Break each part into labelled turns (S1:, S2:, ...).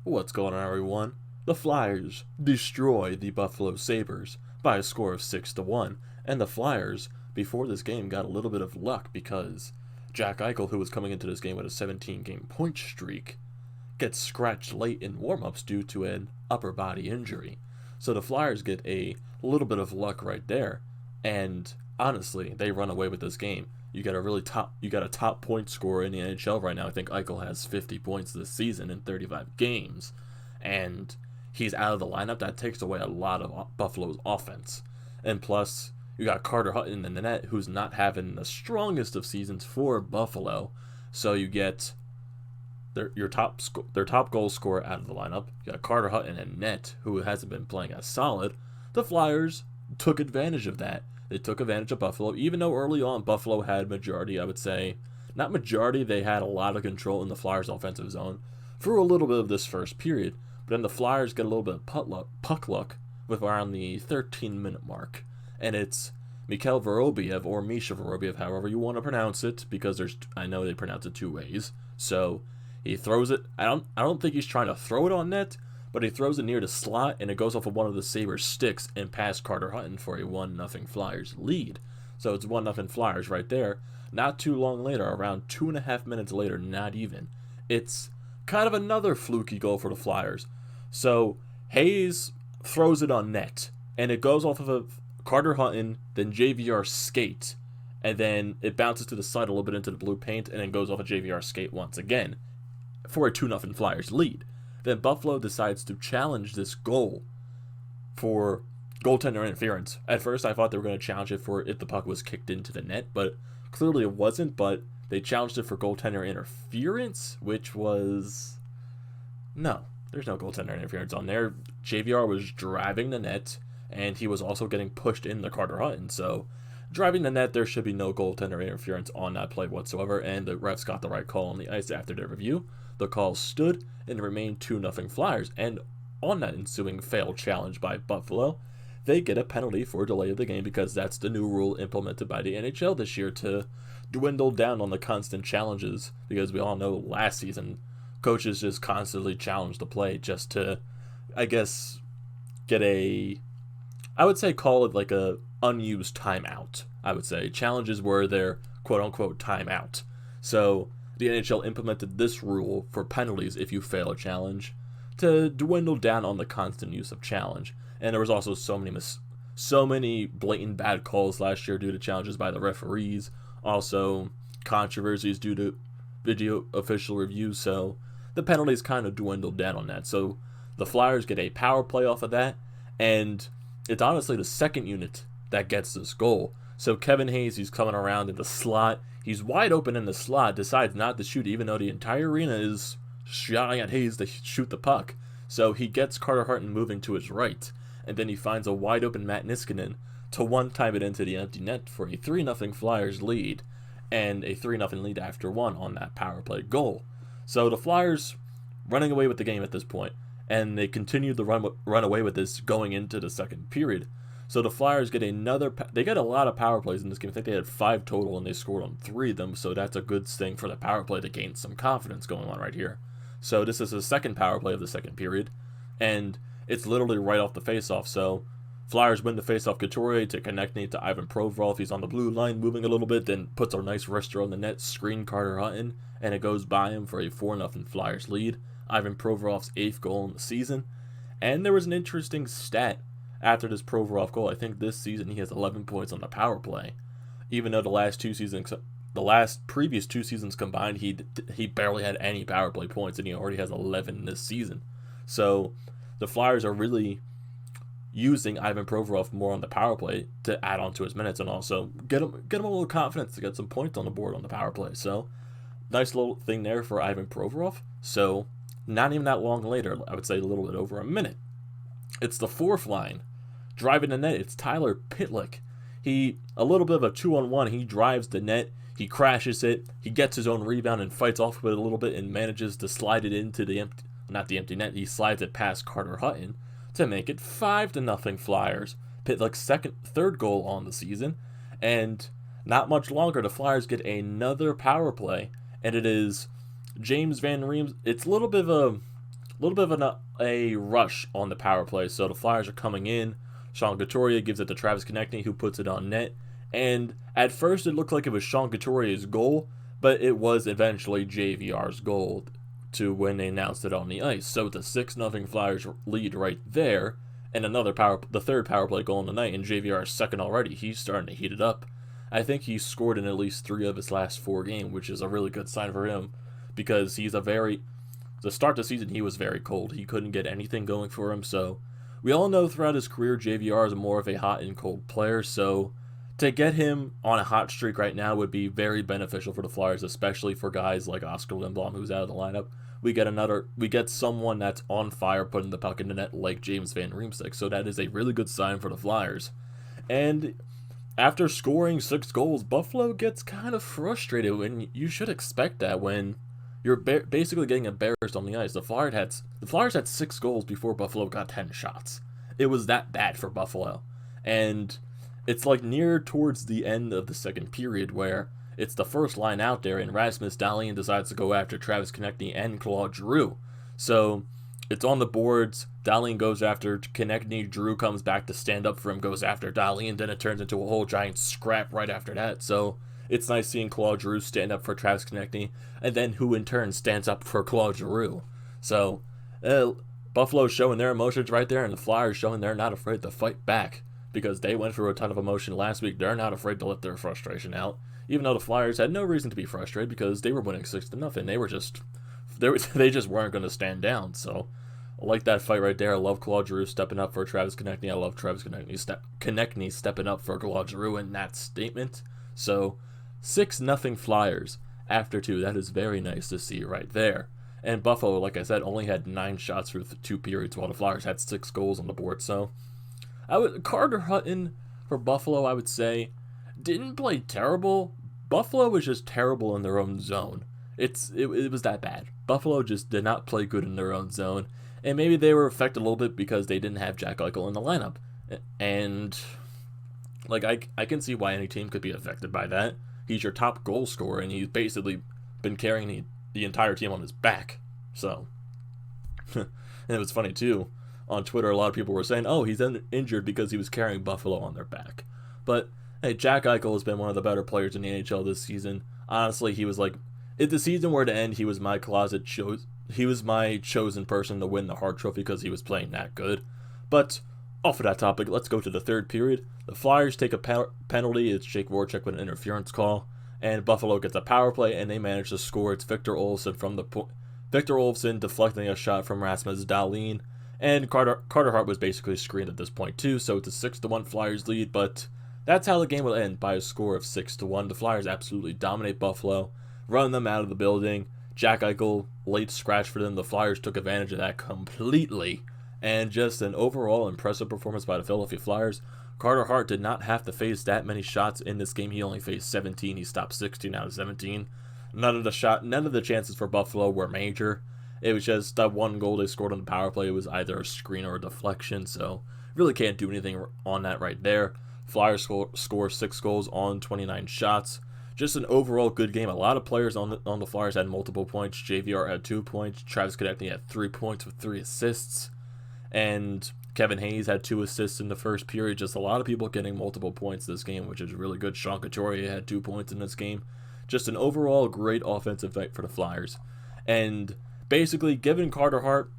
S1: What's going on, everyone? The Flyers destroy the Buffalo Sabres by a score of 6-1, and the Flyers, before this game, got a little bit of luck because Jack Eichel, who was coming into this game with a 17-game point streak, gets scratched late in warm-ups due to an upper body injury. So the Flyers get a little bit of luck right there, and honestly, they run away with this game. You got a top point scorer in the NHL right now. I think Eichel has 50 points this season in 35 games, and he's out of the lineup. That takes away a lot of Buffalo's offense. And plus, you got Carter Hutton in the net, who's not having the strongest of seasons for Buffalo. So you get their top goal scorer out of the lineup. You got Carter Hutton in net, who hasn't been playing as solid. The Flyers took advantage of that. They took advantage of Buffalo, even though early on Buffalo had majority, I would say. Not majority, they had a lot of control in the Flyers' offensive zone for a little bit of this first period. But then the Flyers get a little bit of puck luck with around the 13-minute mark. And it's Mikhail Vorobiev, or Misha Vorobiev, however you want to pronounce it, because I know they pronounce it two ways. So he throws it. I don't think he's trying to throw it on net, but he throws it near the slot, and it goes off of one of the Sabres' sticks and past Carter Hutton for a 1-0 Flyers lead. So it's 1-0 Flyers right there. Not too long later, around 2.5 minutes later, not even, it's kind of another fluky goal for the Flyers. So Hayes throws it on net, and it goes off of a Carter Hutton, then JVR skate, and then it bounces to the side a little bit into the blue paint, and then goes off a JVR skate once again for a 2-0 Flyers lead. Then Buffalo decides to challenge this goal for goaltender interference. At first, I thought they were going to challenge it for if the puck was kicked into the net, but clearly it wasn't. But they challenged it for goaltender interference, which was... No, there's no goaltender interference on there. JVR was driving the net, and he was also getting pushed in the Carter Hutton. So, driving the net, there should be no goaltender interference on that play whatsoever, and the refs got the right call on the ice after their review. The call stood and remained 2-0 Flyers, and on that ensuing failed challenge by Buffalo, they get a penalty for delay of the game because that's the new rule implemented by the NHL this year to dwindle down on the constant challenges, because we all know last season coaches just constantly challenged the play just to, I guess, get I would say call it like a unused timeout. I would say challenges were their quote-unquote timeout. So the NHL implemented this rule for penalties if you fail a challenge to dwindle down on the constant use of challenge. And there was also so many blatant bad calls last year due to challenges by the referees. Also controversies due to video official reviews. So the penalties kind of dwindled down on that. So the Flyers get a power play off of that. And it's honestly the second unit that gets this goal. So Kevin Hayes, he's coming around in the slot. He's wide open in the slot, decides not to shoot, even though the entire arena is shouting at Hayes to shoot the puck. So he gets Carter Hutton moving to his right, and then he finds a wide open Matt Niskanen to one-time it into the empty net for a 3-0 Flyers lead, and a 3-0 lead after one on that power play goal. So the Flyers running away with the game at this point, and they continue to run away with this going into the second period. So the Flyers get they get a lot of power plays in this game. I think they had 5 total, and they scored on 3 of them, so that's a good thing for the power play to gain some confidence going on right here. So this is the second power play of the second period, and it's literally right off the faceoff. So Flyers win the faceoff. Couturier to Konecny to Ivan Provorov. He's on the blue line, moving a little bit, then puts a nice wrister on the net, screen Carter Hutton, and it goes by him for a 4-0 Flyers lead. Ivan Provorov's 8th goal in the season. And there was an interesting stat after this Provorov goal. I think this season he has 11 points on the power play, even though the previous 2 seasons combined, he barely had any power play points, and he already has 11 this season. So the Flyers are really using Ivan Provorov more on the power play to add on to his minutes and also get him a little confidence to get some points on the board on the power play. So nice little thing there for Ivan Provorov. So not even that long later, I would say a little bit over a minute, it's the fourth line driving the net. It's Tyler Pitlick. A little bit of a 2-on-1. He drives the net. He crashes it. He gets his own rebound and fights off with it a little bit and manages to slide it into not the empty net. He slides it past Carter Hutton to make it 5-0 Flyers. Pitlick's third goal on the season. And not much longer, the Flyers get another power play, and it is James Van Reems. It's a little bit of a little bit of a rush on the power play. So the Flyers are coming in. Sean Couturier gives it to Travis Konecny, who puts it on net. And at first it looked like it was Sean Couturier's goal, but it was eventually JVR's goal to when they announced it on the ice. So it's a 6-0 Flyers lead right there. And the third power play goal in the night, and JVR's second already. He's starting to heat it up. I think he scored in at least 3 of his last 4 games, which is a really good sign for him, because to start the season, he was very cold. He couldn't get anything going for him, so we all know throughout his career, JVR is more of a hot and cold player, so to get him on a hot streak right now would be very beneficial for the Flyers, especially for guys like Oscar Lindblom, who's out of the lineup. We get someone that's on fire putting the puck in the net like James Van Riemsdyk, so that is a really good sign for the Flyers. And after scoring 6 goals, Buffalo gets kind of frustrated, and you should expect that when you're basically getting embarrassed on the ice. The Flyers had 6 goals before Buffalo got 10 shots. It was that bad for Buffalo. And it's like near towards the end of the second period where it's the first line out there, and Rasmus Dahlin decides to go after Travis Konecny and Claude Giroux. So it's on the boards. Dahlin goes after Konecny. Giroux comes back to stand up for him, goes after Dahlin. Then it turns into a whole giant scrap right after that. So it's nice seeing Claude Giroux stand up for Travis Konecny, and then who in turn stands up for Claude Giroux. So Buffalo's showing their emotions right there, and the Flyers showing they're not afraid to fight back, because they went through a ton of emotion last week. They're not afraid to let their frustration out, even though the Flyers had no reason to be frustrated because they were winning 6-0. They just weren't going to stand down. So I like that fight right there. I love Claude Giroux stepping up for Travis Konecny. I love Travis Konecny stepping up for Claude Giroux in that statement. So 6-0 Flyers after 2. That is very nice to see right there. And Buffalo, like I said, only had 9 shots through 2 periods, while the Flyers had 6 goals on the board. So Carter Hutton for Buffalo, I would say, didn't play terrible. Buffalo was just terrible in their own zone. It was that bad. Buffalo just did not play good in their own zone, and maybe they were affected a little bit because they didn't have Jack Eichel in the lineup. And like I can see why any team could be affected by that. He's your top goal scorer, and he's basically been carrying the entire team on his back. So, and it was funny too. On Twitter, a lot of people were saying, "Oh, he's injured because he was carrying Buffalo on their back." But hey, Jack Eichel has been one of the better players in the NHL this season. Honestly, he was like, if the season were to end, he was my chosen person to win the Hart Trophy because he was playing that good. But off of that topic, let's go to the third period. The Flyers take a penalty. It's Jake Voracek with an interference call, and Buffalo gets a power play, and they manage to score. It's Victor Olofsson deflecting a shot from Rasmus Dahlin, and Carter Hart was basically screened at this point too. So it's a 6-1 Flyers lead, but that's how the game will end, by a score of 6-1. The Flyers absolutely dominate Buffalo, run them out of the building. Jack Eichel late scratch for them. The Flyers took advantage of that completely, and just an overall impressive performance by the Philadelphia Flyers. Carter Hart did not have to face that many shots in this game. He only faced 17. He stopped 16 out of 17. None of the chances for Buffalo were major. It was just that one goal they scored on the power play. It was either a screen or a deflection, so really can't do anything on that right there. Flyers score 6 goals on 29 shots. Just an overall good game. A lot of players on the Flyers had multiple points. JVR had 2 points. Travis Konecny had 3 points with 3 assists. And Kevin Hayes had 2 assists in the first period. Just a lot of people getting multiple points this game, which is really good. Sean Couturier had 2 points in this game. Just an overall great offensive night for the Flyers. And basically giving Carter Hart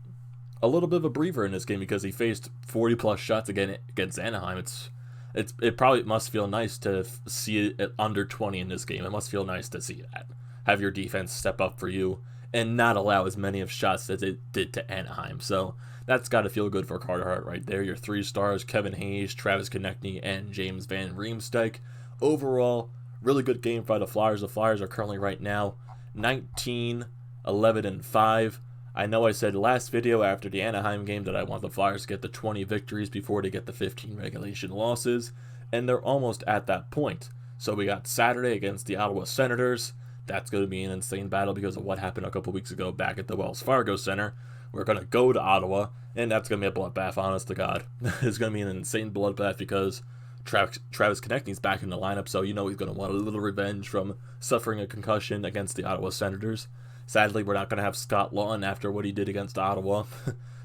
S1: a little bit of a breather in this game because he faced 40-plus shots again against Anahiem. It probably must feel nice to see it at under 20 in this game. It must feel nice to see that. Have your defense step up for you and not allow as many of shots as it did to Anahiem. So that's got to feel good for Carter Hart right there. Your 3 stars, Kevin Hayes, Travis Konecny, and James Van Riemsdyk. Overall, really good game by the Flyers. The Flyers are currently right now 19-11-5. I know I said last video after the Anahiem game that I want the Flyers to get the 20 victories before they get the 15 regulation losses, and they're almost at that point. So we got Saturday against the Ottawa Senators. That's going to be an insane battle because of what happened a couple weeks ago back at the Wells Fargo Center. We're going to go to Ottawa, and that's going to be a bloodbath, honest to God. It's going to be an insane bloodbath because Travis Konecny's back in the lineup, so you know he's going to want a little revenge from suffering a concussion against the Ottawa Senators. Sadly, we're not going to have Scott Laughton after what he did against Ottawa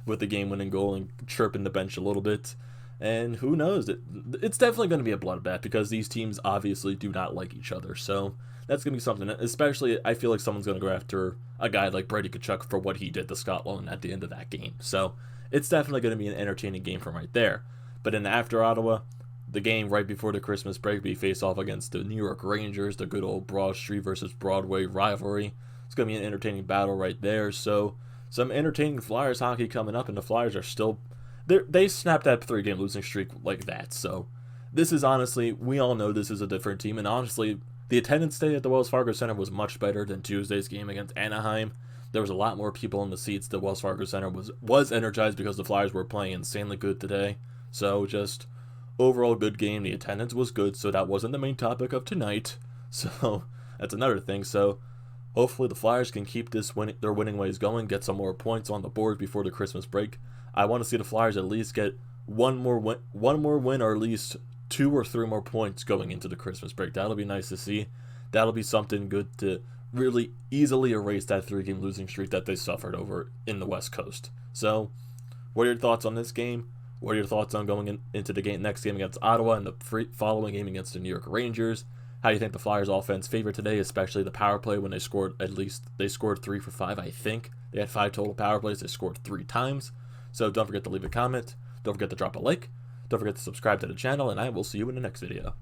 S1: with the game-winning goal and chirping the bench a little bit. And who knows? It's definitely going to be a bloodbath because these teams obviously do not like each other. So that's going to be something. Especially, I feel like someone's going to go after a guy like Brady Tkachuk for what he did to Scott Laughton at the end of that game. So it's definitely going to be an entertaining game from right there. But in after Ottawa, the game right before the Christmas break, we face off against the New York Rangers, the good old Broad Street versus Broadway rivalry. It's going to be an entertaining battle right there. So some entertaining Flyers hockey coming up, and the Flyers are still... They snapped that 3-game losing streak like that. So this is honestly, we all know this is a different team. And honestly, the attendance day at the Wells Fargo Center was much better than Tuesday's game against Anahiem. There was a lot more people in the seats. The Wells Fargo Center was energized because the Flyers were playing insanely good today. So just overall good game. The attendance was good, so that wasn't the main topic of tonight. So that's another thing. So hopefully the Flyers can keep their winning ways going, get some more points on the board before the Christmas break. I want to see the Flyers at least get one more win, or at least 2 or 3 more points going into the Christmas break. That'll be nice to see. That'll be something good to really easily erase that 3-game losing streak that they suffered over in the West Coast. So, what are your thoughts on this game? What are your thoughts on going into the next game against Ottawa and the following game against the New York Rangers? How do you think the Flyers' offense favored today, especially the power play when they scored 3 for 5, I think. They had 5 total power plays. They scored 3 times. So don't forget to leave a comment. Don't forget to drop a like. Don't forget to subscribe to the channel, and I will see you in the next video.